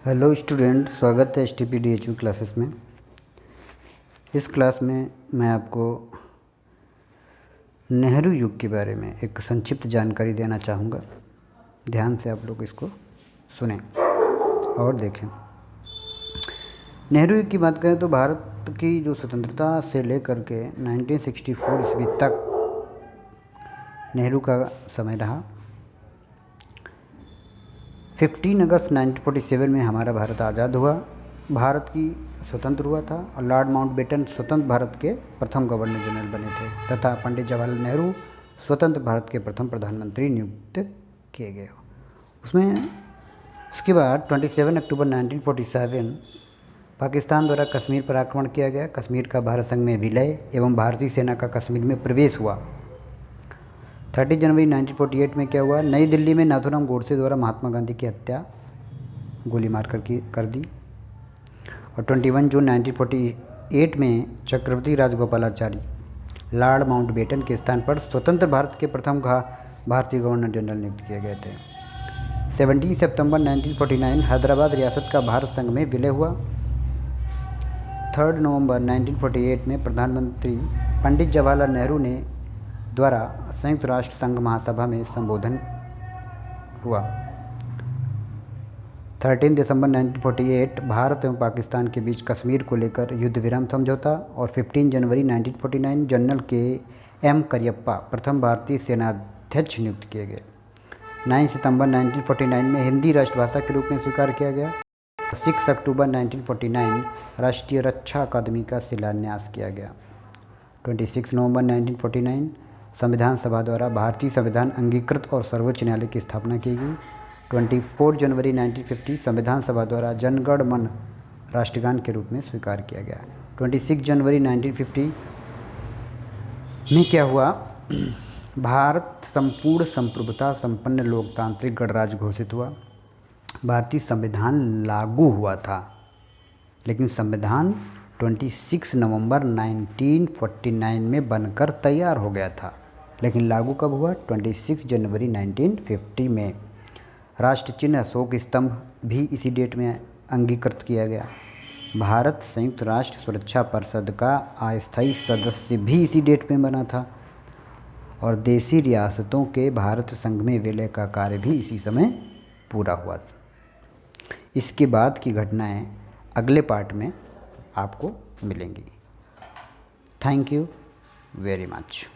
Hello student, स्वागत है STPDHU classes में। इस क्लास में मैं आपको नेहरू युग के बारे में एक संक्षिप्त जानकारी देना चाहूँगा। ध्यान से आप लोग इसको सुनें और देखें। नेहरू युग की बात करें तो भारत की जो स्वतंत्रता से लेकर के 1964 ईस्वी तक नेहरू का समय रहा। 15 अगस्त 1947 में हमारा भारत आज़ाद हुआ, भारत की स्वतंत्र हुआ था और लॉर्ड माउंटबेटन स्वतंत्र भारत के प्रथम गवर्नर जनरल बने थे तथा पंडित जवाहरलाल नेहरू स्वतंत्र भारत के प्रथम प्रधानमंत्री नियुक्त किए गए। उसके बाद 27 अक्टूबर 1947 पाकिस्तान द्वारा कश्मीर पर आक्रमण किया गया। कश्मीर का भारत संघ में विलय एवं भारतीय सेना का कश्मीर में प्रवेश हुआ। 30 जनवरी 1948 में क्या हुआ? नई दिल्ली में नाथूराम गोडसे द्वारा महात्मा गांधी की हत्या गोली मार कर दी। और 21 जून 1948 में चक्रवर्ती राजगोपालाचारी लॉर्ड माउंटबेटन के स्थान पर स्वतंत्र भारत के प्रथम भारतीय गवर्नर जनरल नियुक्त किए गए थे। 17 सितंबर 1949 हैदराबाद रियासत का भारत संघ में विलय हुआ। 3 नवंबर 1948 में प्रधानमंत्री पंडित जवाहरलाल नेहरू ने द्वारा संयुक्त राष्ट्र संघ महासभा में संबोधन हुआ। 13 दिसंबर 1948 भारत एवं पाकिस्तान के बीच कश्मीर को लेकर युद्ध विराम समझौता। और 15 जनवरी 1949 जनरल KM करियप्पा प्रथम भारतीय सेनाध्यक्ष नियुक्त किए गए। 9 सितंबर 1949 में हिंदी राष्ट्रभाषा के रूप में स्वीकार किया गया। 6 अक्टूबर 1949 राष्ट्रीय रक्षा अकादमी का शिलान्यास किया गया। 26 नवंबर 1949 संविधान सभा द्वारा भारतीय संविधान अंगीकृत और सर्वोच्च न्यायालय की स्थापना की गई। 24 जनवरी 1950 संविधान सभा द्वारा जन गण मन राष्ट्रगान के रूप में स्वीकार किया गया। 26 जनवरी 1950 में क्या हुआ? भारत संपूर्ण संप्रभुता संपन्न लोकतांत्रिक गणराज्य घोषित हुआ। भारतीय संविधान लागू हुआ था, लेकिन संविधान 26 नवंबर 1949 में बनकर तैयार हो गया था, लेकिन लागू कब हुआ? 26 जनवरी 1950 में। राष्ट्र चिन्ह अशोक स्तंभ भी इसी डेट में अंगीकृत किया गया। भारत संयुक्त राष्ट्र सुरक्षा परिषद का अस्थायी सदस्य भी इसी डेट में बना था और देशी रियासतों के भारत संघ में विलय का कार्य भी इसी समय पूरा हुआ था। इसके बाद की घटनाएं अगले पार्ट में आपको मिलेंगी। Thank you very much.